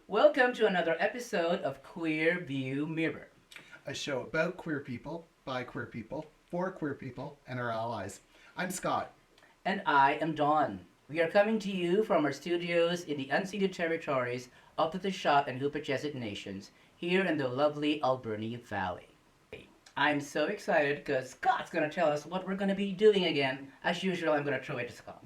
Welcome to another episode of Queer View Mirror. A show about queer people, by queer people, for queer people, and our allies. I'm Scott. And I am Dawn. We are coming to you from our studios in the unceded territories of the Tishat and Hoopachesit nations here in the lovely Alberni Valley. I'm so excited because Scott's going to tell us what we're going to be doing again. As usual, I'm going to throw it to Scott.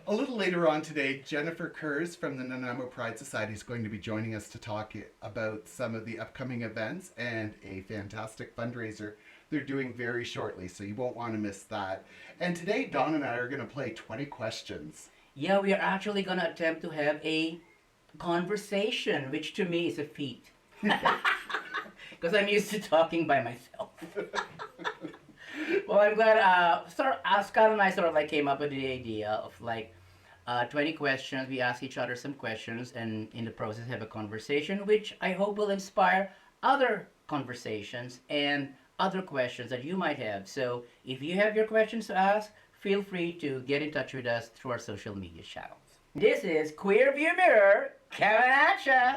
A little later on today, Jennifer Kurz from the Nanaimo Pride Society is going to be joining us to talk about some of the upcoming events and a fantastic fundraiser they're doing very shortly, so you won't want to miss that. And today, Dawn and I are going to play 20 questions. Yeah, we are actually going to attempt to have a conversation, which to me is a feat. Because I'm used to talking by myself. Well, I'm glad. Scott and I sort of like came up with the idea of 20 questions. We ask each other some questions, and in the process have a conversation, which I hope will inspire other conversations and other questions that you might have. So, if you have your questions to ask, feel free to get in touch with us through our social media channels. This is Queer View Mirror coming at ya.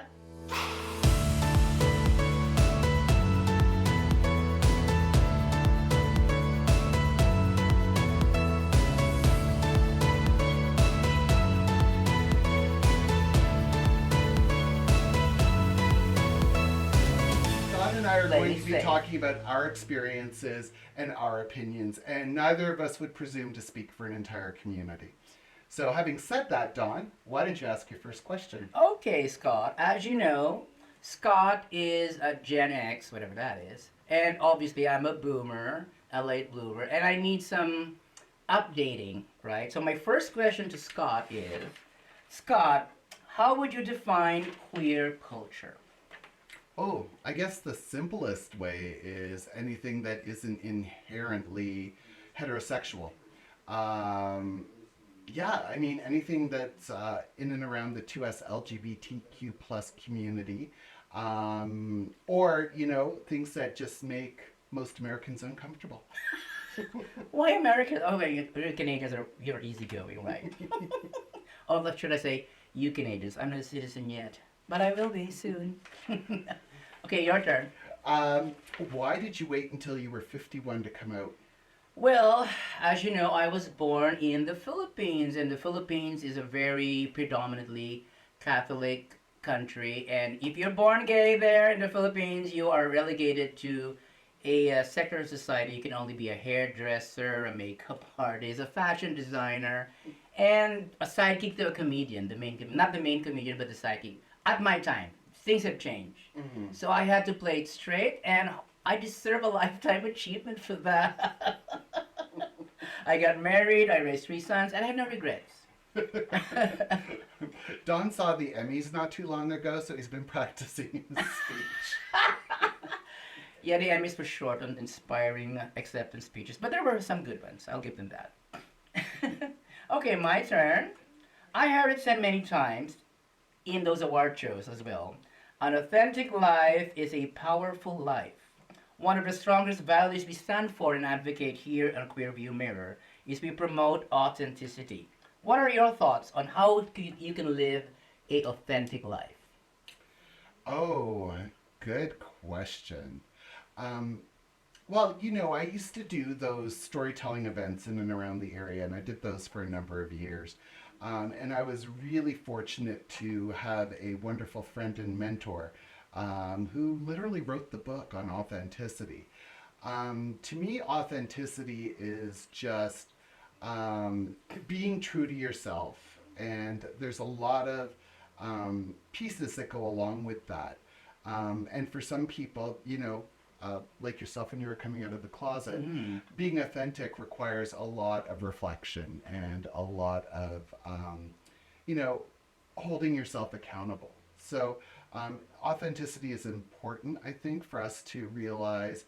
I are going to be Say. talking about our experiences and our opinions, and neither of us would presume to speak for an entire community. So, having said that, Dawn, why don't you ask your first question? Okay, Scott. As you know, Scott is a Gen X, whatever that is, and obviously I'm a boomer, a late bloomer, and I need some updating, right? So my first question to Scott is, Scott, how would you define queer culture? Oh, I guess the simplest way is anything that isn't inherently heterosexual. Yeah, I mean, anything that's in and around the 2S LGBTQ plus community, or, things that just make most Americans uncomfortable. Why Americans? Oh, wait, you Canadians you're easygoing, right? Or should I say, you Canadians? I'm not a citizen yet, but I will be soon. Okay, your turn. Why did you wait until you were 51 to come out? Well, as you know, I was born in the Philippines, and the Philippines is a very predominantly Catholic country. And if you're born gay there in the Philippines, you are relegated to a secular society. You can only be a hairdresser, a makeup artist, a fashion designer, and a sidekick to a comedian. Not the main comedian, but the sidekick. At my time, things have changed. Mm-hmm. So I had to play it straight, and I deserve a lifetime achievement for that. I got married, I raised 3 sons, and I have no regrets. Don saw the Emmys not too long ago, so he's been practicing his speech. Yeah, the Emmys were short on inspiring acceptance speeches, but there were some good ones. I'll give them that. Okay, my turn. I heard it said many times in those award shows as well. An authentic life is a powerful life. One of the strongest values we stand for and advocate here on Queer View Mirror is we promote authenticity. What are your thoughts on how you can live a authentic life? Oh, good question. Well, I used to do those storytelling events in and around the area, and I did those for a number of years. And I was really fortunate to have a wonderful friend and mentor who literally wrote the book on authenticity. To me, authenticity is just being true to yourself. And there's a lot of pieces that go along with that. And for some people, like yourself when you were coming out of the closet, being authentic requires a lot of reflection and a lot of, holding yourself accountable. So authenticity is important, I think, for us to realize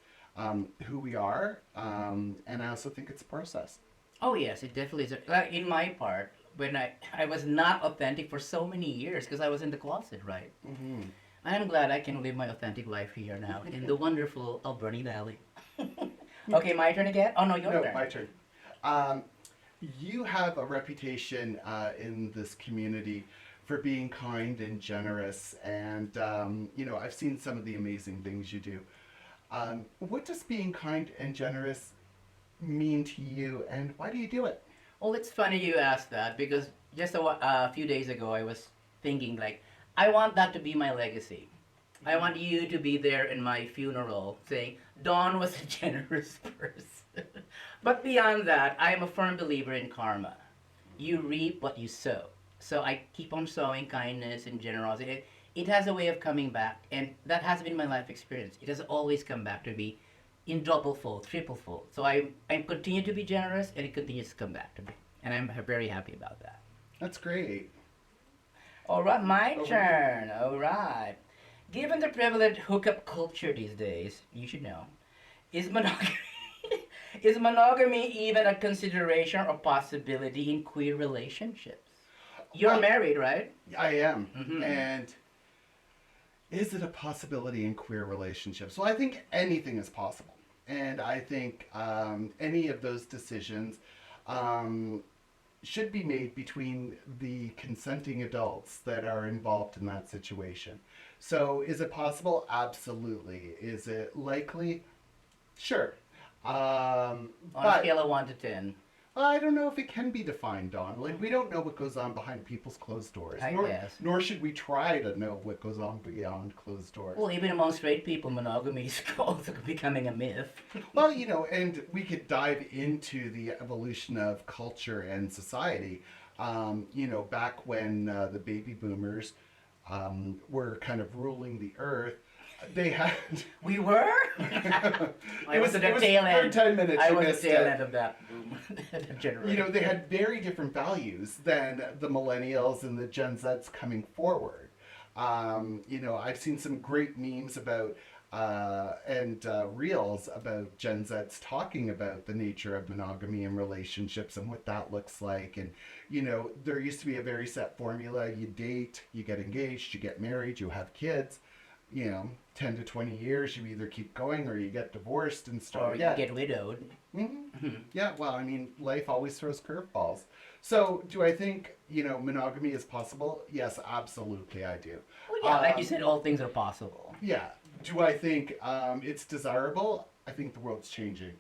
who we are. And I also think it's a process. Oh yes, it definitely is. In my part, when I was not authentic for so many years because I was in the closet, right? Mm-hmm. I'm glad I can live my authentic life here now in the wonderful Alberni Valley. Okay, my turn again? Oh no, your No, turn. my turn. You have a reputation in this community for being kind and generous. And, I've seen some of the amazing things you do. What does being kind and generous mean to you, and why do you do it? Well, it's funny you asked that because just a few days ago I was thinking like, I want that to be my legacy. I want you to be there in my funeral saying, Dawn was a generous person. But beyond that, I am a firm believer in karma. You reap what you sow. So I keep on sowing kindness and generosity. It has a way of coming back, and that has been my life experience. It has always come back to me in double fold, triple fold. So I continue to be generous, and it continues to come back to me. And I'm very happy about that. That's great. All right, my Over turn. All right. Given the prevalent hookup culture these days, you should know, is monogamy is monogamy even a consideration or possibility in queer relationships? You're Well, married, right? I am. Mhm. And is it a possibility in queer relationships? Well, I think anything is possible. And I think any of those decisions um, should be made between the consenting adults that are involved in that situation. So, is it possible? Absolutely. Is it likely? Sure. On a But scale of 1 to 10, I don't know if it can be defined, Don. Like, we don't know what goes on behind people's closed doors. I guess. Nor should we try to know what goes on beyond closed doors. Well, even among straight people, monogamy is also becoming a myth. Well, and we could dive into the evolution of culture and society. Back when the baby boomers were kind of ruling the earth, they had. We were? I was at the tail end. For 10 minutes. I you was missed the tail it. end of that boom, that generation. They had very different values than the millennials and the Gen Zs coming forward. I've seen some great memes about and reels about Gen Zs talking about the nature of monogamy and relationships and what that looks like. And, there used to be a very set formula. You date, you get engaged, you get married, you have kids. 10 to 20 years, you either keep going or you get divorced and start Or you again. get widowed. Mm-hmm. Yeah, well, I mean, life always throws curveballs. So, do I think, monogamy is possible? Yes, absolutely, I do. Well, yeah, like you said, all things are possible. Yeah. Do I think it's desirable? I think the world's changing.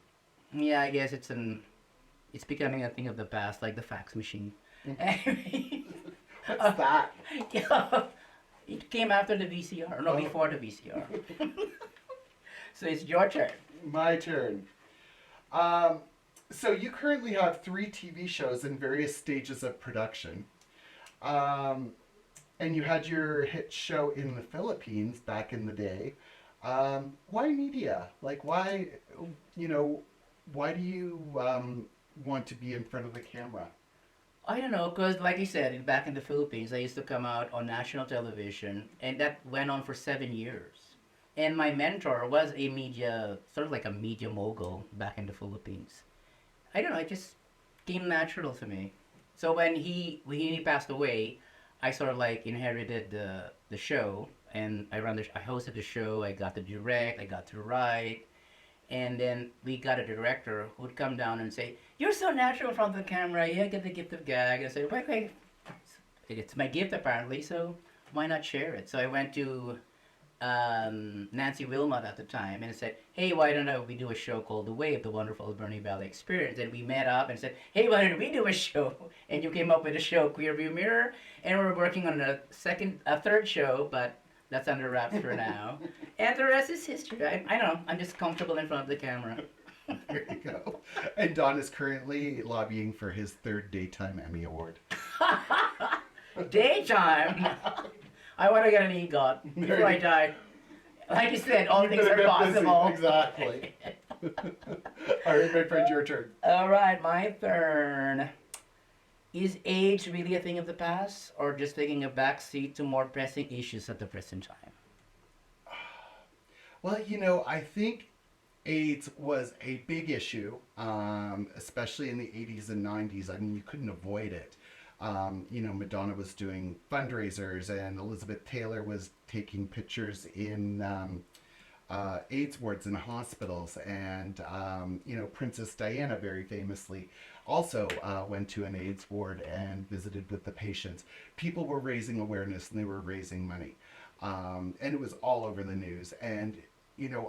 Yeah, I guess it's becoming a thing of the past, like the fax machine. What's that? Yeah, it came after the VCR, no, before the VCR. So it's your turn. My turn. So you currently have 3 TV shows in various stages of production. And you had your hit show in the Philippines back in the day. Why media? Like, why do you want to be in front of the camera? I don't know, because like you said, back in the Philippines, I used to come out on national television, and that went on for 7 years. And my mentor was sort of like a media mogul back in the Philippines. I don't know, it just came natural to me. So when he passed away, I sort of like inherited the show, and I hosted the show. I got to direct, I got to write, and then we got a director who would come down and say, "You're so natural in front of the camera. You get the gift of gag." I said, "Wait, it's my gift apparently, so why not share it?" So I went to Nancy Wilmot at the time and said, "Hey, why don't we do a show called The Wave, the Wonderful Alberni Valley Experience?" And we met up and said, "Hey, why don't we do a show?" And you came up with a show, Queer View Mirror, and we're working on a third show, but that's under wraps for now. And the rest is history. I don't know. I'm just comfortable in front of the camera. There you go. And Don is currently lobbying for his 3rd Daytime Emmy Award. Daytime. I want to get an EGOT before I die. Like you said, all things are possible. Exactly. All right, my friend, your turn. All right, my turn. Is age really a thing of the past, or just taking a back seat to more pressing issues at the present time? Well, I think AIDS was a big issue, especially in the 80s and 90s. I mean, you couldn't avoid it. Madonna was doing fundraisers, and Elizabeth Taylor was taking pictures in AIDS wards in hospitals, and Princess Diana very famously also went to an AIDS ward and visited with the patients. People were raising awareness and they were raising money, and it was all over the news. And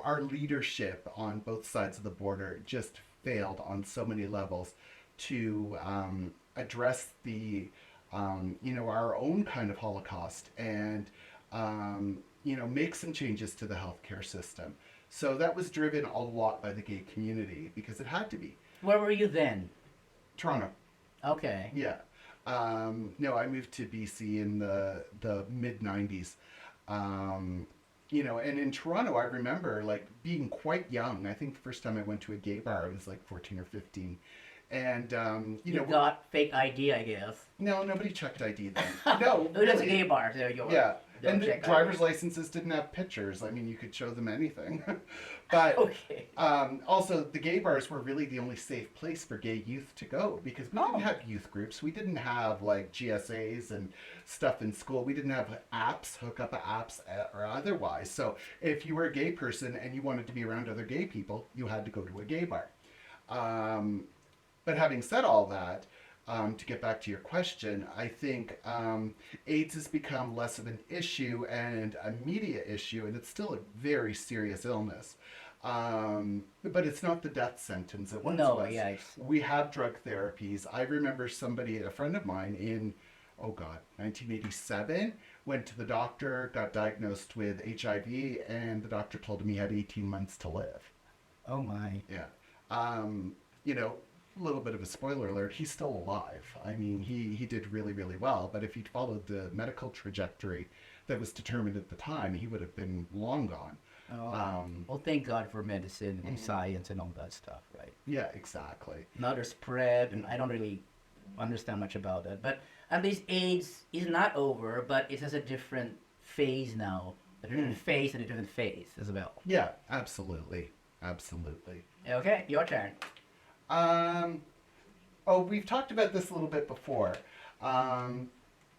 our leadership on both sides of the border just failed on so many levels to address the our own kind of Holocaust and make some changes to the healthcare system. So that was driven a lot by the gay community because it had to be. Where were you then? Toronto. Okay. Yeah. No, I moved to BC in the mid '90s. And in Toronto, I remember like being quite young. I think the first time I went to a gay bar, I was like 14 or 15. And You got fake ID, I guess. no, nobody checked ID then. No, It was a really. gay bar, so you Yeah, don't and the check driver's ID. licenses didn't have pictures. I mean, you could show them anything. But Okay. also, the gay bars were really the only safe place for gay youth to go because we Oh. didn't have youth groups. We didn't have like GSAs and stuff in school. We didn't have apps, hookup apps, or otherwise. So if you were a gay person and you wanted to be around other gay people, you had to go to a gay bar. But having said all that, to get back to your question, I think AIDS has become less of an issue and a media issue, and it's still a very serious illness. But it's not the death sentence it once No, was. yeah. We have drug therapies. I remember a friend of mine in, oh God, 1987, went to the doctor, got diagnosed with HIV, and the doctor told him he had 18 months to live. Oh my. Yeah. A little bit of a spoiler alert, he's still alive. I mean, he did really, really well, but if he'd followed the medical trajectory that was determined at the time, he would have been long gone. Oh. Well, thank God for medicine and science and all that stuff, right? Yeah, exactly. Now they're spread, and I don't really understand much about that. But at least AIDS is not over, but it has a different phase now. A different phase and a different phase as well. Yeah, absolutely. Absolutely. Okay, your turn. We've talked about this a little bit before.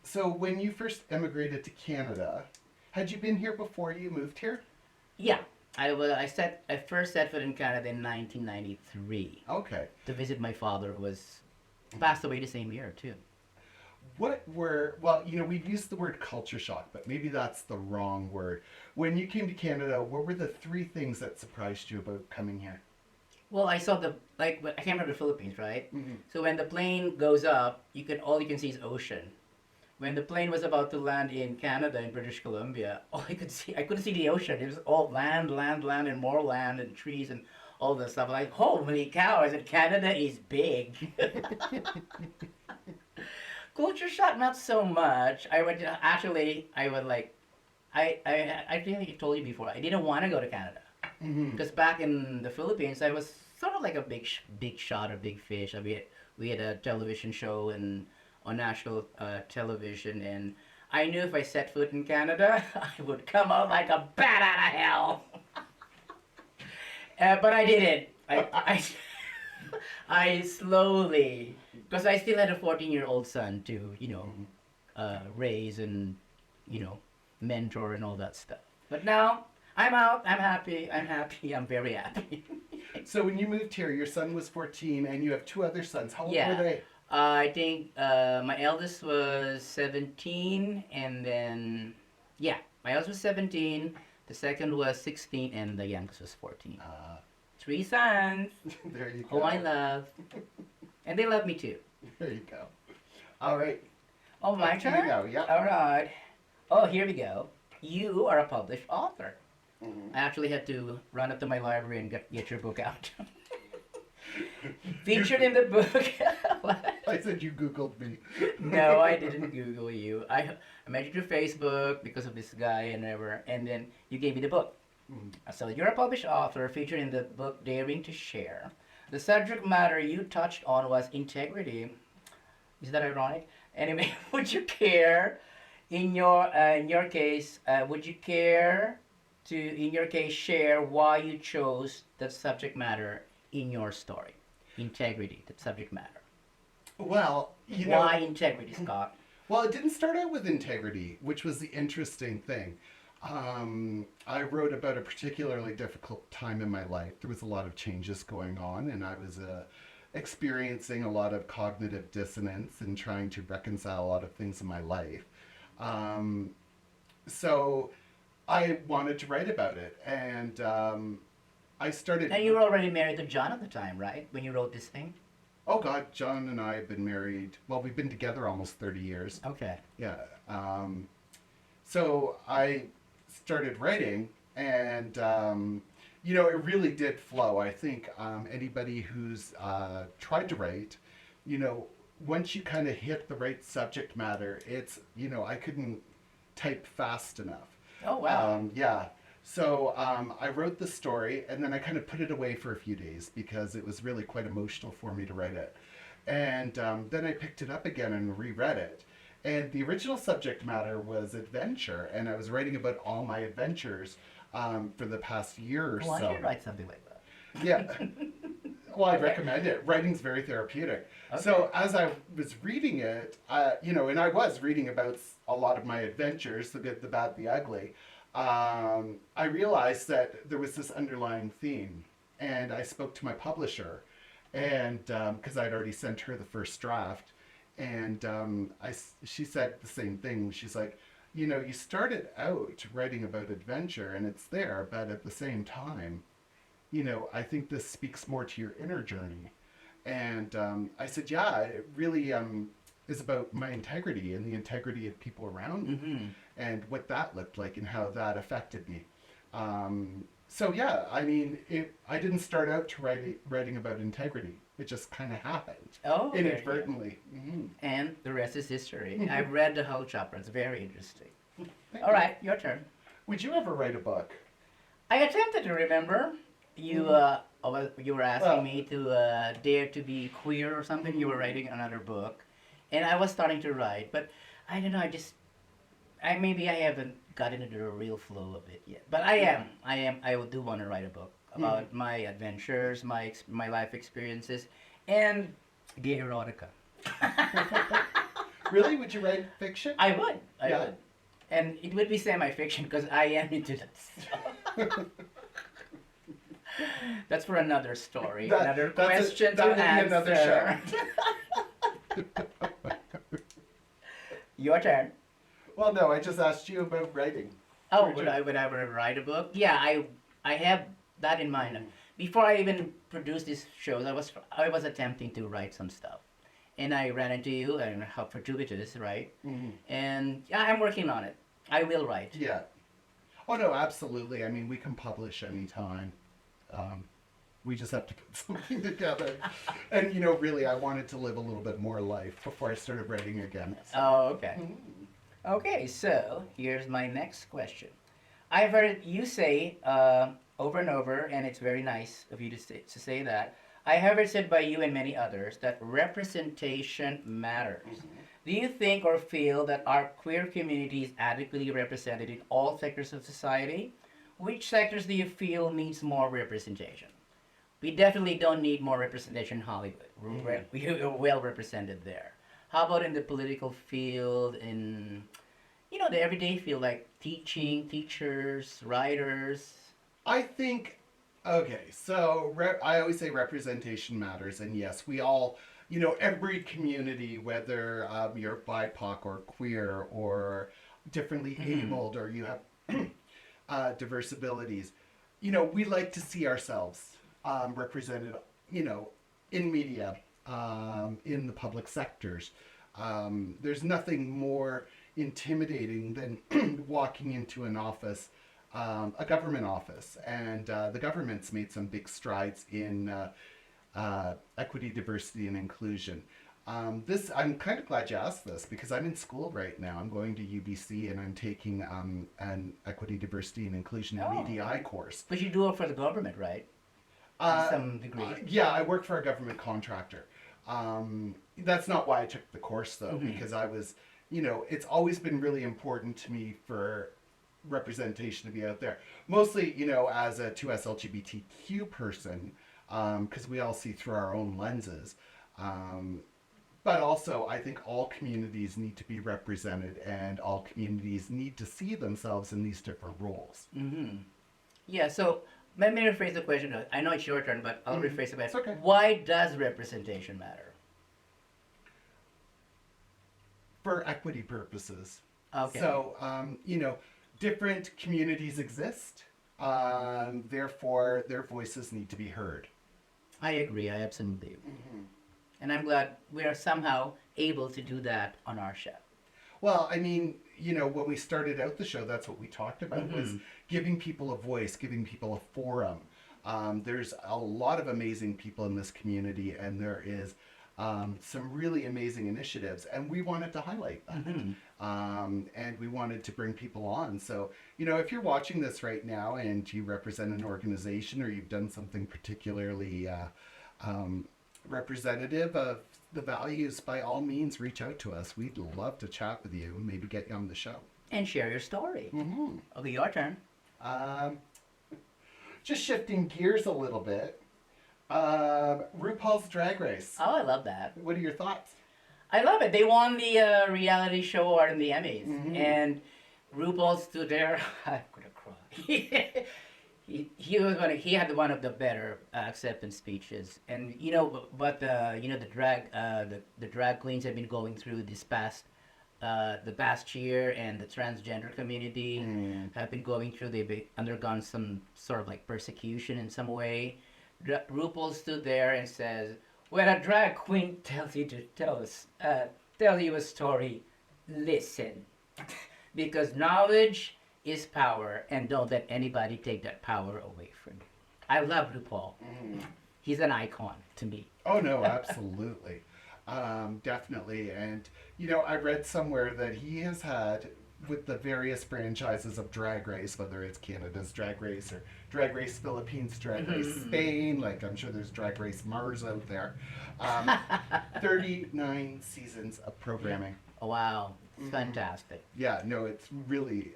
So when you first emigrated to Canada, had you been here before you moved here? Yeah, I first set foot in Canada in 1993 Okay. to visit my father, who was passed away the same year too. We've used the word culture shock, but maybe that's the wrong word. When you came to Canada, what were the three things that surprised you about coming here? Well, I saw I came from the Philippines, right? Mm-hmm. So when the plane goes up, all you can see is ocean. When the plane was about to land in Canada, in British Columbia, I couldn't see the ocean. It was all land, land, land, and more land, and trees, and all this stuff. Like, holy cow! I said, Canada is big. Culture shock, not so much. I think I told you before, I didn't want to go to Canada. Because back in the Philippines, I was sort of like a big shot, a big fish. We had a television show on national television, and I knew if I set foot in Canada, I would come out like a bat out of hell. But I didn't. I slowly, because I still had a 14-year-old son to raise and mentor and all that stuff. But now I'm out. I'm happy. I'm very happy. So when you moved here, your son was 14 and you have two other sons. How old Yeah. were they? I think my eldest was 17, and then, my eldest was 17, the second was 16, and the youngest was 14. 3 sons, There you go. who I love. And they love me too. There you go. All right. Oh, my Here turn? you go. Yeah. All right. Oh, here we go. You are a published author. Mhm. I actually had to run up to my library and get your book out. Featured in the book. What? I said you Googled me. No, I didn't Google you. I met you through Facebook because of this guy and then you gave me the book. So you're a published author featured in the book Daring to Share. The subject matter you touched on was integrity. Is that ironic? Anyway, would you care, in your case, would you care to, in your case, share why you chose that subject matter in your story? Integrity, that subject matter. Well, Why integrity, Scott? Well, it didn't start out with integrity, which was the interesting thing. I wrote about a particularly difficult time in my life. There was a lot of changes going on, and I was experiencing a lot of cognitive dissonance and trying to reconcile a lot of things in my life. Um, so I wanted to write about it, and I started. And you were already married to John at the time, right? When you wrote this thing? Oh God, John and I have been married. Well, we've been together almost 30 years. Okay. Yeah. So I started writing, and it really did flow. I think anybody who's tried to write, you know, once you kind of hit the right subject matter, it's I couldn't type fast enough. Oh, wow. Yeah. So I wrote the story, and then I kind of put it away for a few days because it was really quite emotional for me to write it. And then I picked it up again and reread it. And the original subject matter was adventure, and I was writing about all my adventures for the past year or Well, I so. should write something like that. Yeah. Well, I'd Okay. recommend it. Writing's very therapeutic. Okay. So as I was reading it, and I was reading about a lot of my adventures, the good, the bad, the ugly, I realized that there was this underlying theme. And I spoke to my publisher, and because I'd already sent her the first draft, and she said the same thing. She's like, you started out writing about adventure, and it's there, but at the same time, I think this speaks more to your inner journey. And I said, yeah, it really is about my integrity and the integrity of people around me Mm-hmm. and what that looked like and how that affected me. So yeah, I mean, I didn't start out to writing about integrity. It just kind of happened Oh, okay. inadvertently. Mm-hmm. And the rest is history. I've read the whole chapter. It's very interesting. Thank All you. right, your turn. Would you ever write a book? I attempted to remember. You you were asking Well- me to dare to be queer or something. You were writing another book, and I was starting to write, but I don't know. Maybe I haven't gotten into the real flow of it yet. But I am. I do want to write a book about my adventures, my life experiences, and gay erotica. Really? Would you write fiction? I would. I Yeah. would. And it would be semi-fiction because I am into that stuff. That's for another story, another question to that'll be answer. another Your turn. Well, no, I just asked you about writing. Oh, Would would you- I ever write a book? Yeah, I have that in mind. Before I even produced these shows, I was attempting to write some stuff, and I ran into you, and how fortuitous, right? Mm-hmm. And yeah, I'm working on it. I will write. Yeah. Oh no, absolutely. I mean, we can publish anytime. We just have to put something together. And really, I wanted to live a little bit more life before I started writing again. Oh, okay. Mhm. Okay, so here's my next question. I've heard you say over and over, and it's very nice of you to say that. I have heard said by you and many others that representation matters. Do you think or feel that our queer community is adequately represented in all sectors of society? Which sectors do you feel needs more representation? We definitely don't need more representation in Hollywood. We're well represented there. How about in the political field, in the everyday field like teaching, teachers, writers? I think, okay, so I always say representation matters, and yes, we all, every community, whether you're BIPOC or queer or differently abled or you have diverse abilities, we like to see ourselves represented, in media, in the public sectors. There's nothing more intimidating than walking into an office, a government office, and the government's made some big strides in equity, diversity, and inclusion. I'm kind of glad you asked this because I'm in school right now. I'm going to UBC and I'm taking an equity, diversity, and inclusion and Oh. EDI course. But you do it for the government, right? To some degree. Yeah, I work for a government contractor. That's not why I took the course though, because I was, it's always been really important to me for representation to be out there. Mostly, as a 2S LGBTQ person, because we all see through our own lenses. But also, I think all communities need to be represented, and all communities need to see themselves in these different roles. Mm-hmm. Yeah, so let me rephrase the question. I know it's your turn, but I'll Mhm. rephrase it. It's okay. Why does representation matter? For equity purposes. Okay. So, different communities exist. Therefore, their voices need to be heard. I agree. I absolutely agree. And I'm glad we are somehow able to do that on our show. Well, I mean, when we started out the show, that's what we talked about was Mm-hmm. giving people a voice, giving people a forum. There's a lot of amazing people in this community, and there is some really amazing initiatives, and we wanted to highlight that. Mm-hmm. And we wanted to bring people on. So, if you're watching this right now and you represent an organization or you've done something particularly representative of the values, by all means, reach out to us. We'd love to chat with you and maybe get you on the show. And share your story. Mm-hmm. Okay, your turn. Just shifting gears a little bit. RuPaul's Drag Race. Oh, I love that. What are your thoughts? I love it. They won the reality show award in the Emmys, Mhm. and RuPaul stood there. I'm gonna cry. He had one of the better acceptance speeches, and but the drag queens have been going through the past year, and the transgender community have been going through. They've undergone some sort of like persecution in some way. RuPaul stood there and says, "When a drag queen tells you to tell you a story, listen, because knowledge is power, and don't let anybody take that power away from you." I love RuPaul. He's an icon to me. Oh, no, absolutely. Definitely. And, I read somewhere that he has had, with the various franchises of Drag Race, whether it's Canada's Drag Race or Drag Race Philippines, Drag Race Spain, like I'm sure there's Drag Race Mars out there, 39 seasons of programming. Oh, wow, fantastic. Yeah, no, it's really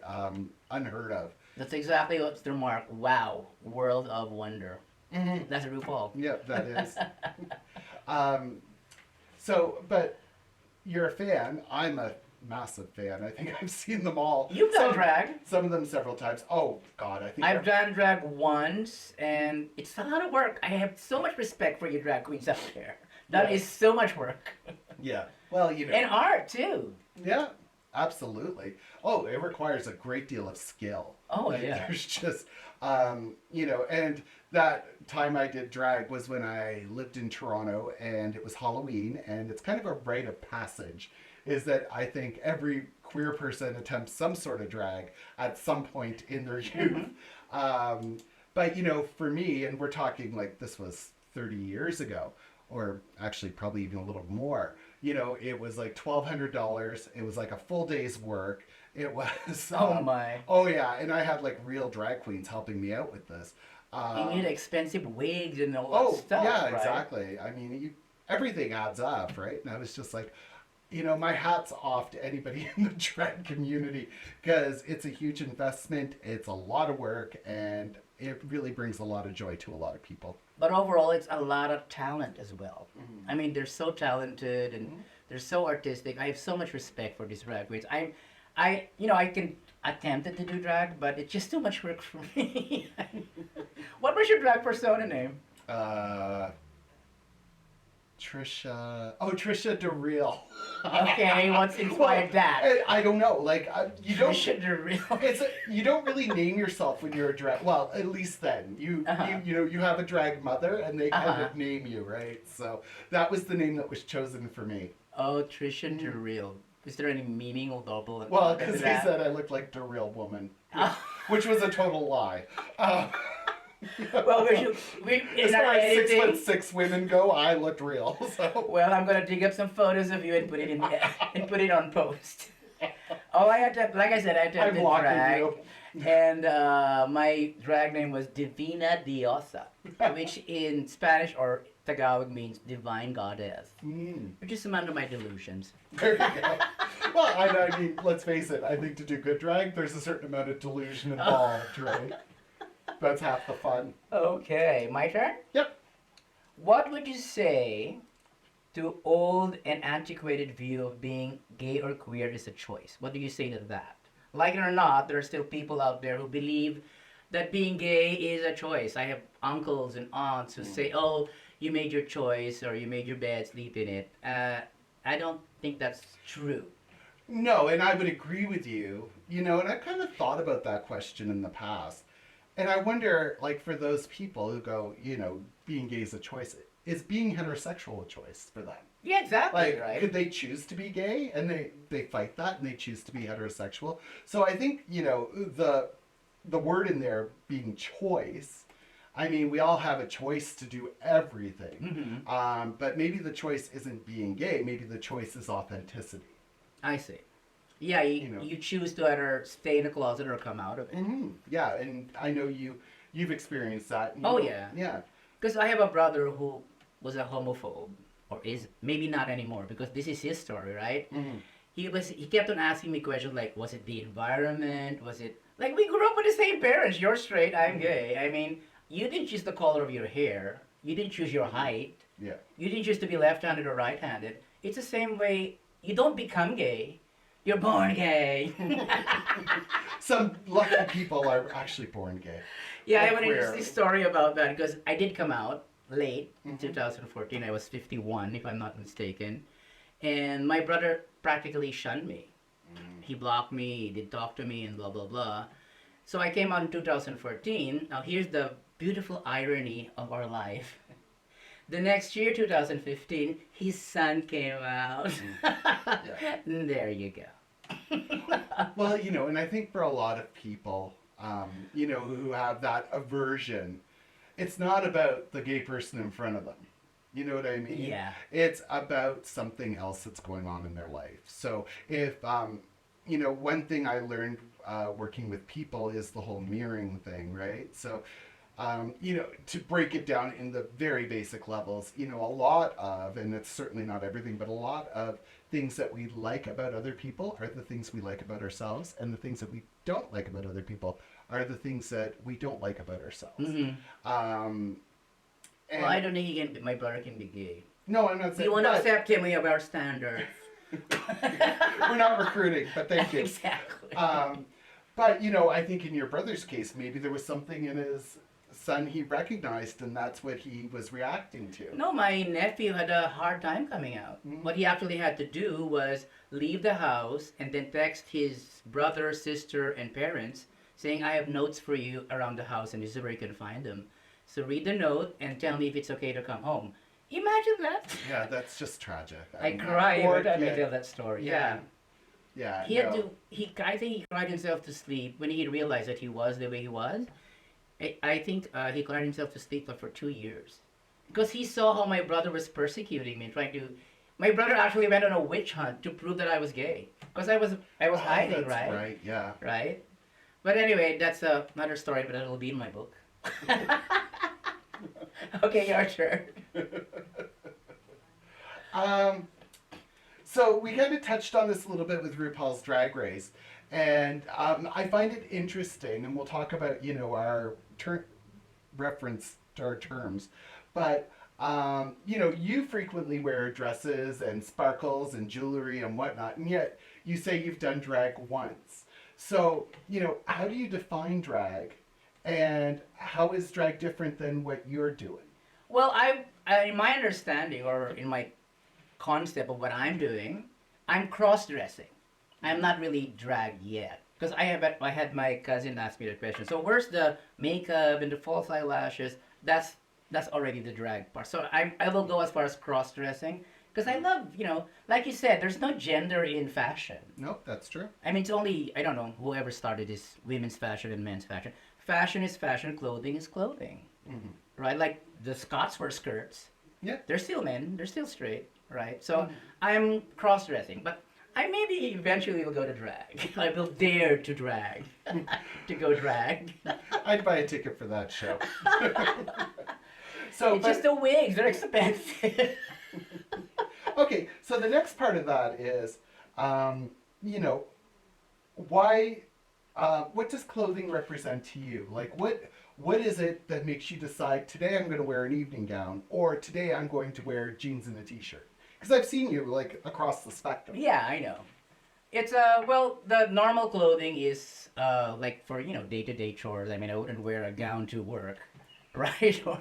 unheard of. That's exactly what's the mark. Wow, world of wonder. That's a RuPaul. Yep, that is. But you're a fan. I'm a massive fan. I think I've seen them all. You've done drag. Some of them several times. Oh God, I think I've done drag once, and it's a lot of work. I have so much respect for you drag queens out there. That is so much work. Yeah. Well, And art too. Yeah, absolutely. Oh, it requires a great deal of skill. Oh, yeah. There's just, and that time I did drag was when I lived in Toronto, and it was Halloween, and it's kind of a rite of passage. Is that I think every queer person attempts some sort of drag at some point in their youth. But for me, and we're talking like this was 30 years ago, or actually probably even a little more. It was like $1,200. It was like a full day's work. It was. Oh my. Oh yeah, and I had like real drag queens helping me out with this. You need expensive wigs and all that Oh stuff. yeah, right? exactly. I mean, everything adds up, right? And I was just like, my hat's off to anybody in the drag community because it's a huge investment. It's a lot of work, and it really brings a lot of joy to a lot of people. But overall, it's a lot of talent as well. I mean, they're so talented and they're so artistic. I have so much respect for these drag queens. I can attempt to do drag, but it's just too much work for me. What was your drag persona name? Trisha DeReal. Okay, what's inspired that? I don't know. Like you don't. Trisha DeReal. You don't really name yourself when you're a drag. Well, at least then you have a drag mother and they kind of name you, right? So that was the name that was chosen for me. Oh, Trisha DeReal. Is there any meaning or double? Well, because they said I looked like DeReal woman, which was a total lie. Well, as far as 6'6" women go, I looked real. So. Well, I'm gonna dig up some photos of you and put it and put it on post. Oh, I had like I said, I had to drag, you. and my drag name was Divina Diosa, which in Spanish or Tagalog means divine goddess, which is some under my delusions. There you go. Well, I mean, let's face it. I think to do good drag, there's a certain amount of delusion involved, right? That's half the fun. Okay, my turn? Yep. What would you say to old and antiquated view of being gay or queer is a choice. What do you say to that? Like it or not, there are still people out there who believe that being gay is a choice. I have uncles and aunts who say, "Oh, you made your choice, or you made your bed, sleep in it." I don't think that's true. No, and I would agree with you. And I've kind of thought about that question in the past. And I wonder, like, for those people who go, being gay is a choice, is being heterosexual a choice for them? Yeah, exactly, Like, right? could they choose to be gay and they fight that and they choose to be heterosexual? So I think, the word in there being choice, I mean, we all have a choice to do everything. But maybe the choice isn't being gay. Maybe the choice is authenticity. I see. Yeah, you choose to either stay in the closet or come out of it. Yeah, and I know you've experienced that. Oh, yeah. Yeah. Because I have a brother who was a homophobe, or is maybe not anymore, because this is his story, right? He kept on asking me questions like, was it the environment? Was it like we grew up with the same parents? You're straight, I'm gay. I mean, you didn't choose the color of your hair. You didn't choose your height. Yeah. You didn't choose to be left-handed or right-handed. It's the same way. You don't become gay. You're born gay. Some lucky people are actually born gay. Yeah, I Or have an queer. interesting story about that because I did come out late in 2014. I was 51, if I'm not mistaken. And my brother practically shunned me. He blocked me, he didn't talk to me, and blah, blah, blah. So I came out in 2014. Now, here's the beautiful irony of our life. The next year, 2015, his son came out. Yeah. There you go. Well, and I think for a lot of people, who have that aversion, it's not about the gay person in front of them. You know what I mean? Yeah. It's about something else that's going on in their life. So if, one thing I learned working with people is the whole mirroring thing, right? So, to break it down in the very basic levels, a lot of, and it's certainly not everything, but a lot of things that we like about other people are the things we like about ourselves, and the things that we don't like about other people are the things that we don't like about ourselves. Well, I don't think my brother can be gay. No, I'm not saying. We won't but accept him. We have our standards. we're not recruiting, but thank you. Exactly. But I think in your brother's case, maybe there was something in his son he recognized, and that's what he was reacting to. No, my nephew had a hard time coming out. What he actually had to do was leave the house and then text his brother, sister, and parents saying, "I have notes for you around the house, and this is where you can find them. So read the note and tell me if it's okay to come home." Imagine that. Yeah, that's just tragic. I cry every time I tell that story. Yeah. Yeah. He had to. I think he cried himself to sleep when he realized that he was the way he was. I think he cried himself to sleep for 2 years because he saw how my brother was persecuting me, trying to. My brother actually went on a witch hunt to prove that I was gay because I was hiding, that's right? Right. Yeah. Right. But anyway, that's another story, but it'll be in my book. Okay, your turn. So we kind of touched on this a little bit with RuPaul's Drag Race, and I find it interesting, and we'll talk about our reference to our terms, but you frequently wear dresses and sparkles and jewelry and whatnot, and yet you say you've done drag once. So how do you define drag, and how is drag different than what you're doing? Well, in my understanding or in my concept of what I'm doing, I'm cross-dressing. I'm not really dragged yet because I had my cousin ask me the question. So where's the makeup and the false eyelashes? That's already the drag part. So I will go as far as cross-dressing because I love like you said, there's no gender in fashion. Nope, that's true. I mean, it's only I don't know whoever started this women's fashion and men's fashion. Fashion is fashion. Clothing is clothing. Right? Like the Scots wear skirts. Yeah. They're still men. They're still straight. Right? So I'm cross-dressing. But I maybe eventually will go to drag. I will dare to drag. To go drag. I'd buy a ticket for that show. It's just the wigs. They're expensive. Okay, so the next part of that is, why, what does clothing represent to you? Like, what is it that makes you decide, today I'm going to wear an evening gown, or today I'm going to wear jeans and a t-shirt? Because I've seen you like across the spectrum. Yeah, I know. It's well, the normal clothing is like for day-to-day chores. I mean, I wouldn't wear a gown to work, right? Or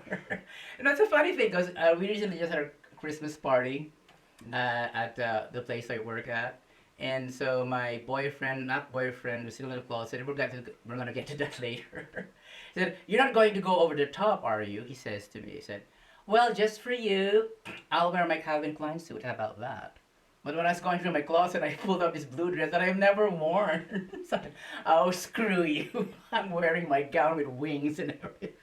and that's a funny thing because we recently just had a Christmas party at the place I work at, and so my boyfriend, not boyfriend, was still in the closet. We're gonna get to that later. Said, "You're not going to go over the top, are you?" He says to me. He said, "Well, just for you, I'll wear my Calvin Klein suit. How about that?" But when I was going through my closet, I pulled out this blue dress that I've never worn. So, oh, screw you. I'm wearing my gown with wings and everything.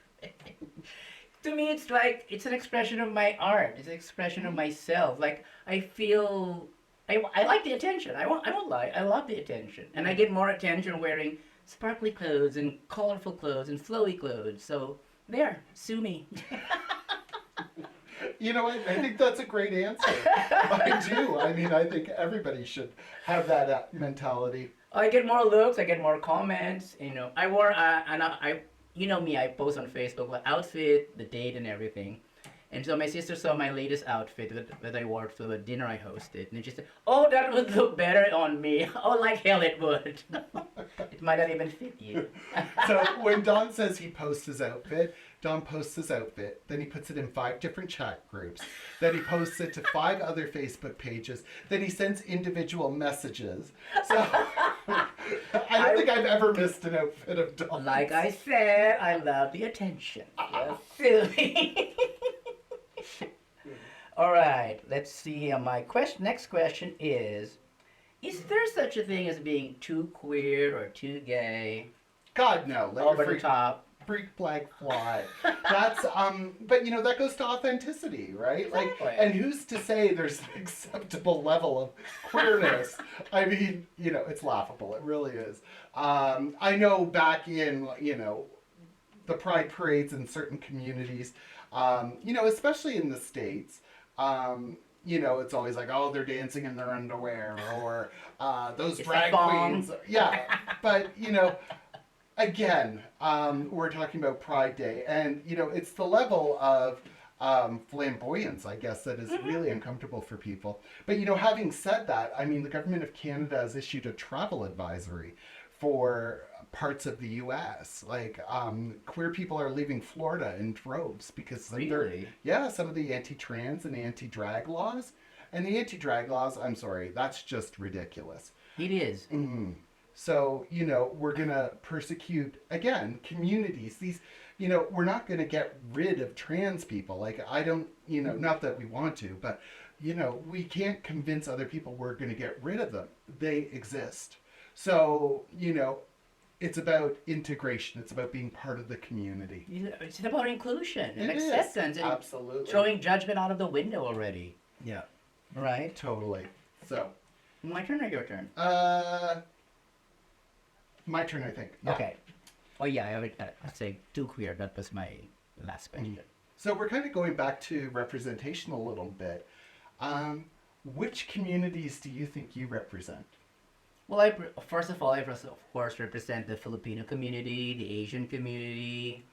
To me, it's like, it's an expression of my art. It's an expression of myself. Like, I feel, I like the attention. I won't lie. I love the attention. And I get more attention wearing sparkly clothes and colorful clothes and flowy clothes. So, there, sue me. You know what? I think that's a great answer. I do. I mean, I think everybody should have that mentality. I get more looks. I get more comments. I wore and you know me. I post on Facebook the outfit, the date, and everything. And so my sister saw my latest outfit that I wore to the dinner I hosted, and she said, "Oh, that would look better on me." Oh, like hell it would. It might not even fit you. So when Don says he posts his outfit, Don posts his outfit, then he puts it in 5 different chat groups, then he posts it to 5 other Facebook pages, then he sends individual messages. So I don't think I've ever missed an outfit of Don's. Like I said, I love the attention. Silly. All right, let's see. My next question is there such a thing as being too queer or too gay? God, no. Let Over your the top. freak flag fly. That's but that goes to authenticity, right? Exactly. Like, and who's to say there's an acceptable level of queerness? I mean, it's laughable. It really is. I know back in the pride parades in certain communities, especially in the States. It's always like, oh, they're dancing in their underwear, or those It's drag a thong. queens. Yeah, but again, we're talking about Pride Day, and it's the level of flamboyance, I guess, that is really uncomfortable for people. But having said that, I mean, the government of Canada has issued a travel advisory for parts of the U.S. Like, queer people are leaving Florida in droves because Really? some of the anti-trans and anti-drag laws, and the anti-drag laws. I'm sorry, that's just ridiculous. It is. Mm-hmm. So, we're going to persecute, again, communities. These, we're not going to get rid of trans people. Like, I don't, not that we want to, but, we can't convince other people we're going to get rid of them. They exist. So, it's about integration. It's about being part of the community. It's about inclusion and It is. acceptance. And Absolutely. throwing judgment out of the window already. Yeah, Right? totally. So, My turn or your turn? my turn, I think. Yeah. Okay. Oh yeah, I'd say too queer. That was my last question. So we're kind of going back to representation a little bit. Which communities do you think you represent? Well, first of all, I of course represent the Filipino community, the Asian community,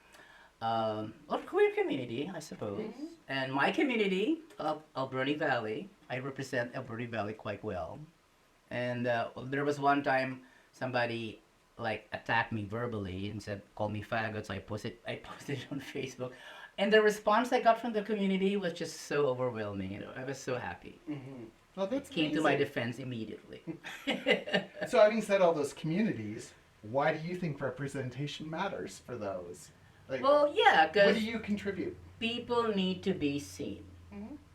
or queer community, I suppose. And my community of Alberni Valley, I represent Alberni Valley quite well. And there was one time somebody like attacked me verbally and said, "Call me faggot." So I posted it on Facebook, and the response I got from the community was just so overwhelming. I was so happy. Well, that's Came to my amazing. defense immediately. So having said all those communities, why do you think representation matters for those? Like, Well, yeah, what because do you contribute? people need to be seen.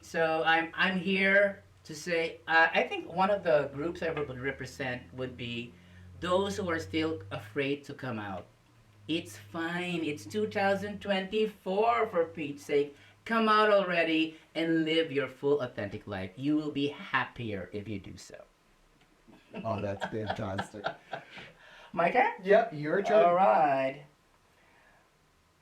So I'm here to say I think one of the groups I would represent would be those who are still afraid to come out. It's fine. It's 2024, for Pete's sake. Come out already and live your full authentic life. You will be happier if you do so. Oh, that's fantastic. My turn? Yep, your turn. All right.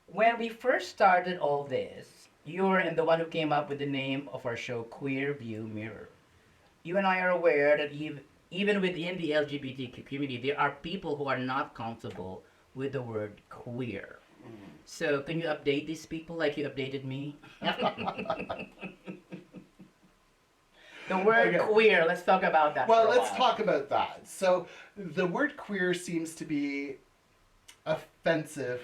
When we first started all this, you were the one who came up with the name of our show, Queer View Mirror. You and I are aware that even within the LGBTQ community, there are people who are not comfortable with the word queer. So can you update these people like you updated me? Because The word Okay. queer. Let's talk about that for Well, a let's while. talk about that. So, the word queer seems to be offensive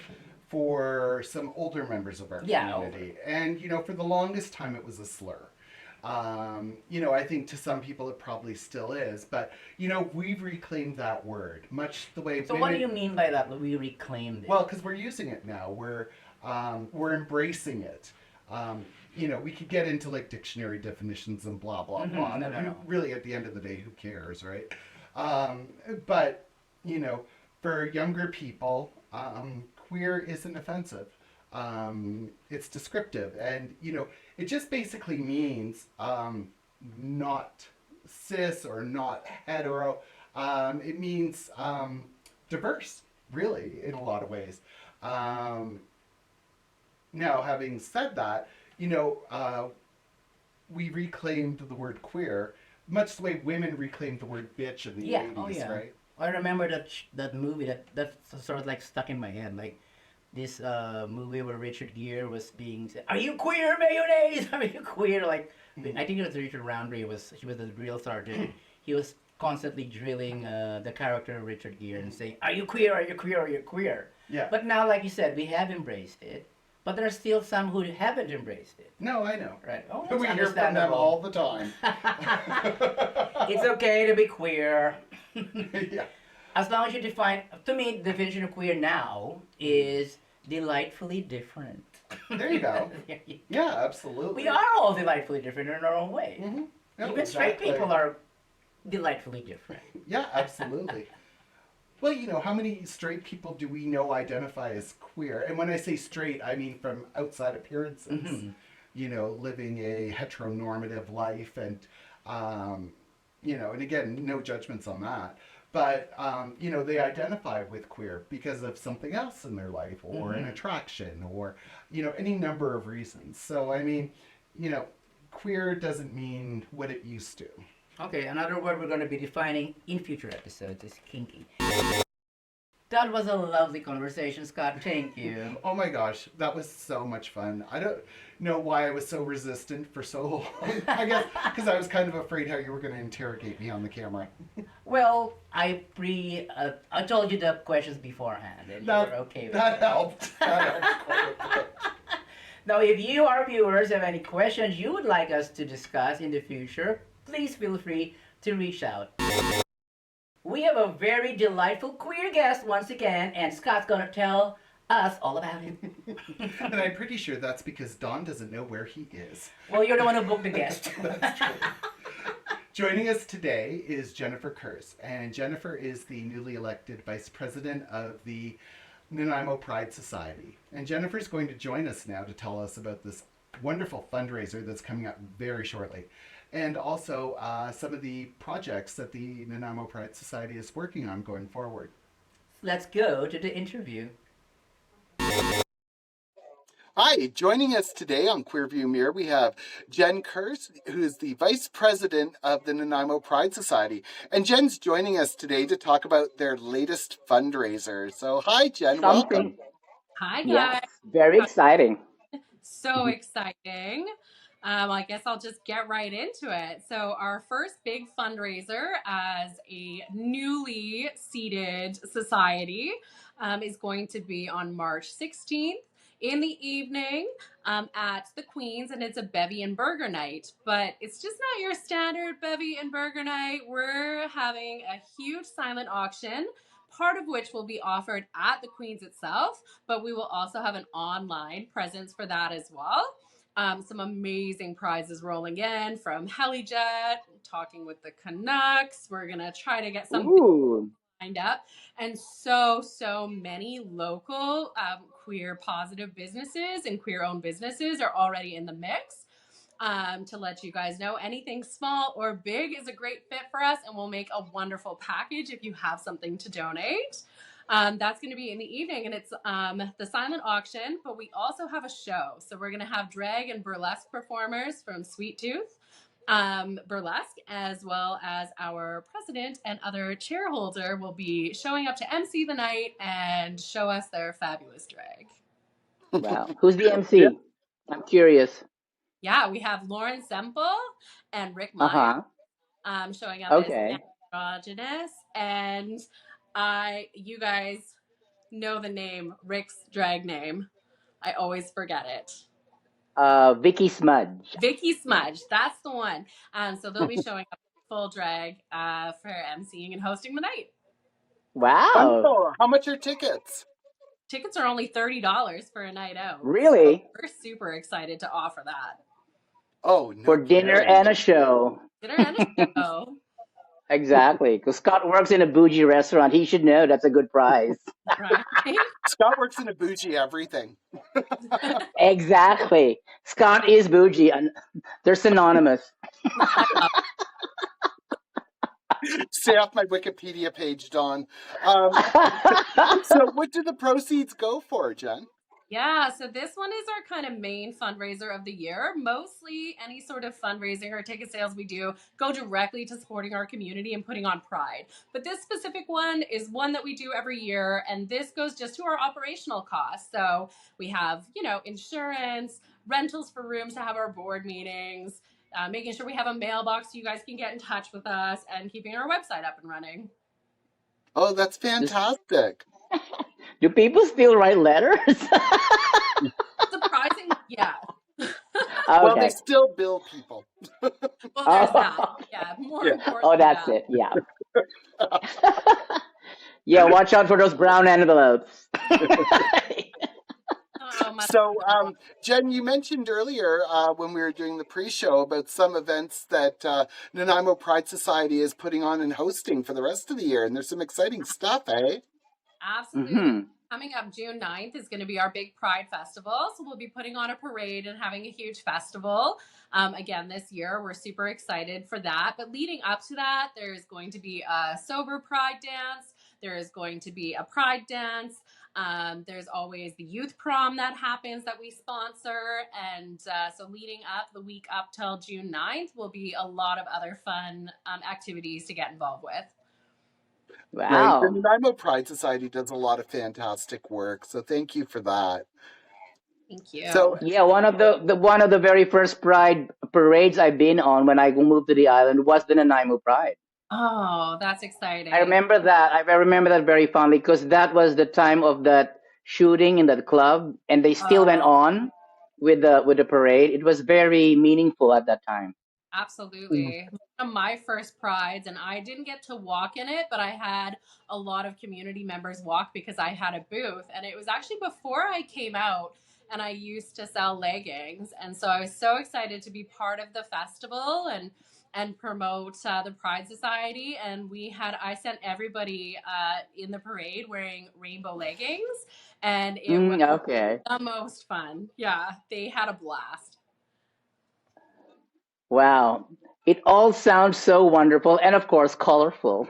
for some older members of our Yeah, over. community. And, for the longest time, it was a slur. I think to some people it probably still is, but, we've reclaimed that word, much the way So what do women. you mean by that? We reclaimed it. Well, because we're using it now. We're embracing it. Um, we could get into like dictionary definitions and blah blah blah. No, no, no. Really, at the end of the day, who cares, right? But you know, for younger people, queer isn't offensive. It's descriptive, and it just basically means not cis or not hetero. It means diverse, really, in a lot of ways. Um, Now, having said that, we reclaimed the word queer, much the way women reclaimed the word bitch in the Yeah. 80s, Oh yeah. right? I remember that movie that's sort of like stuck in my head. Like this movie where Richard Gere was being said, "Are you queer, mayonnaise? Are you queer?" Like I think it was Richard Roundtree. He was the real sergeant. He was constantly drilling the character of Richard Gere and saying, "Are you queer? Are you queer? Are you queer?" Yeah. But now, like you said, we have embraced it. But there are still some who haven't embraced it. No, I know. Right? Oh, We that's hear from them understandable. all the time. It's okay to be queer. Yeah. As long as you define, to me, the definition of queer now is delightfully different. There you go. Yeah, absolutely. We are all delightfully different in our own way. Mm-hmm. No, Even straight exactly. people are delightfully different. Yeah, absolutely. Well, how many straight people do we know identify as queer? And when I say straight, I mean from outside appearances. Mhm. Living a heteronormative life and again, no judgments on that. But, they identify with queer because of something else in their life or an Mhm. attraction or, any number of reasons. So, queer doesn't mean what it used to. Okay, another word we're going to be defining in future episodes is kinky. That was a lovely conversation, Scott. Thank you. Oh my gosh, that was so much fun. I don't know why I was so resistant for so long. I guess because I was kind of afraid how you were going to interrogate me on the camera. Well, I told you the questions beforehand, and you were okay with That it. helped. That helped quite a bit. Now, if you, our viewers, have any questions you would like us to discuss in the future, please feel free to reach out. We have a very delightful queer guest once again, and Scott's gonna tell us all about him. And I'm pretty sure that's because Don doesn't know where he is. Well, you're the one who booked the guest. That's true. Joining us today is Jennifer Kurz, and Jennifer is the newly elected vice president of the Nanaimo Pride Society. And Jennifer's going to join us now to tell us about this wonderful fundraiser that's coming up very shortly. And also some of the projects that the Nanaimo Pride Society is working on going forward. Let's go to the interview. Hi, joining us today on Queerview Mirror, we have Jen Kurz, who is the vice president of the Nanaimo Pride Society. And Jen's joining us today to talk about their latest fundraiser. So, hi, Jen, welcome. Hi, Yes, guys. very exciting. So exciting. I guess I'll just get right into it. So, our first big fundraiser as a newly seated society is going to be on March 16th in the evening at the Queens, and it's a bevy and burger night. But it's just not your standard bevy and burger night. We're having a huge silent auction, part of which will be offered at the Queens itself, but we will also have an online presence for that as well. Some amazing prizes rolling in from HeliJet, talking with the Canucks. We're going to try to get something Ooh, lined up. And so many local queer positive businesses and queer owned businesses are already in the mix. To let you guys know, anything small or big is a great fit for us, and we'll make a wonderful package if you have something to donate. That's going to be in the evening, and it's the silent auction, but we also have a show. So we're going to have drag and burlesque performers from Sweet Tooth Burlesque, as well as our president and other chairholder will be showing up to MC the night and show us their fabulous drag. wow. Who's the MC? I'm curious. Yeah, we have Lauren Semple and Rick Uh Meyer huh. showing up as Okay. androgynous. And you guys know the name, Rick's drag name. I always forget it. Vicky Smudge. Vicky Smudge, that's the one. So they'll be showing up full drag for emceeing and hosting the night. Wow. Wonderful. How much are tickets? Tickets are only $30 for a night out. So Really? we're super excited to offer that. Oh, no For dinner kidding. and a show. Dinner and a show. Exactly. Because Scott works in a bougie restaurant. He should know that's a good price. Right? Scott works in a bougie everything. Exactly. Scott is bougie, and they're synonymous. I love Stay off my Wikipedia page, Dawn. So what do the proceeds go for, Jen? Yeah, so this one is our kind of main fundraiser of the year. Mostly any sort of fundraising or ticket sales we do go directly to supporting our community and putting on Pride. But this specific one is one that we do every year, and this goes just to our operational costs. So we have, insurance, rentals for rooms to have our board meetings, making sure we have a mailbox so you guys can get in touch with us, and keeping our website up and running. Oh, that's fantastic. Do people still write letters? Surprising, yeah. Well, they Okay. still bill people. Well, there's that. Yeah, more Yeah. important. Oh, that's it. Yeah. Yeah, watch out for those brown envelopes. Oh, my So, Jen, you mentioned earlier when we were doing the pre-show about some events that Nanaimo Pride Society is putting on and hosting for the rest of the year, and there's some exciting stuff, eh? Absolutely. Coming up June 9th is going to be our big Pride Festival. So we'll be putting on a parade and having a huge festival. Again, this year, we're super excited for that. But leading up to that, there's going to be a sober Pride dance. There is going to be a Pride dance. There's always the youth prom that happens that we sponsor. And so leading up the week up till June 9th will be a lot of other fun activities to get involved with. Right. The Wow. Nanaimo Pride Society does a lot of fantastic work, so thank you for that. Thank you. So, Yeah, one of the very first Pride parades I've been on when I moved to the island was the Nanaimo Pride. Oh, that's exciting. I remember that. I remember that very fondly because that was the time of that shooting in that club, and they still went on with the parade. It was very meaningful at that time. Absolutely. One of my first prides, and I didn't get to walk in it, but I had a lot of community members walk because I had a booth. And it was actually before I came out, and I used to sell leggings. And so I was so excited to be part of the festival and promote the Pride Society. And I sent everybody in the parade wearing rainbow leggings, and it was Okay. the most fun. Yeah, they had a blast. Wow. It all sounds so wonderful and, of course, colorful,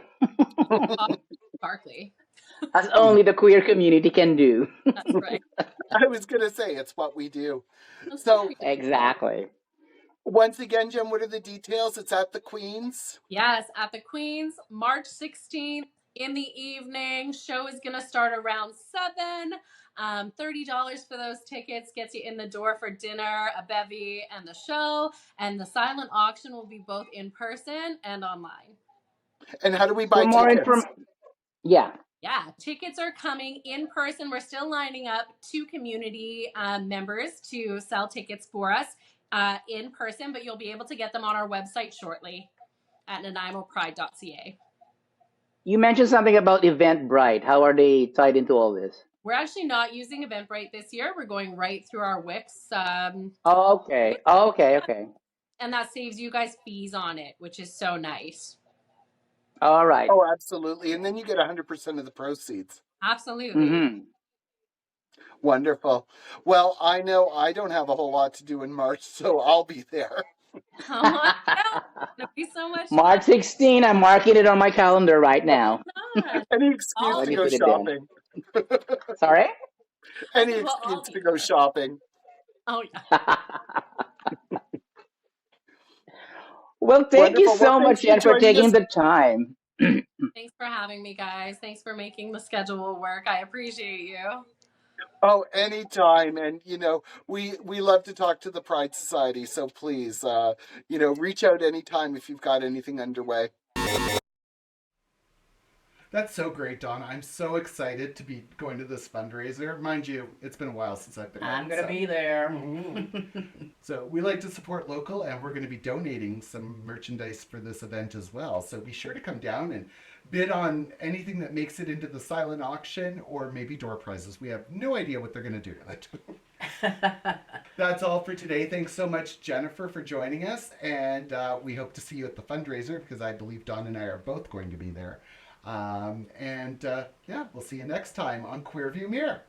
Sparkly. as only the queer community can do. That's right. I was going to say, it's what we do. So, Exactly. once again, Jen, what are the details? It's at the Queen's? Yes, at the Queen's, March 16th in the evening. Show is going to start around 7. $30 for those tickets gets you in the door for dinner, a bevy, and the show. And the silent auction will be both in person and online. And how do we buy For more tickets? Yeah. Yeah, tickets are coming in person. We're still lining up 2 community members to sell tickets for us in person, but you'll be able to get them on our website shortly at nanaimopride.ca. You mentioned something about Eventbrite. How are they tied into all this? We're actually not using Eventbrite this year. We're going right through our Wix. Okay. Okay. And that saves you guys fees on it, which is so nice. All right. Oh, absolutely. And then you get 100% of the proceeds. Absolutely. Wonderful. Well, I know I don't have a whole lot to do in March, so I'll be there. Come on down. It'll be so much March 16, I'm marking it on my calendar right now. fun. Any excuse Let to me go put it down. shopping. Sorry? Any We'll all excuse be to go there. shopping. Oh, yeah. Well, thank you Wonderful. so Well, much, thanks for Jen, for joining taking us. the time. Thanks for having me, guys. Thanks for making the schedule work. I appreciate you. Oh, anytime. And, we love to talk to the Pride Society. So please, reach out anytime if you've got anything underway. That's so great, Donna. I'm so excited to be going to this fundraiser. Mind you, it's been a while since I've been. I'm gonna be there. So we like to support local, and we're going to be donating some merchandise for this event as well. So be sure to come down and bid on anything that makes it into the silent auction, or maybe door prizes. We have no idea what they're going to do to it. That's all for today. Thanks so much, Jennifer, for joining us, and we hope to see you at the fundraiser because I believe Don and I are both going to be there. Yeah, we'll see you next time on Queerview Mirror.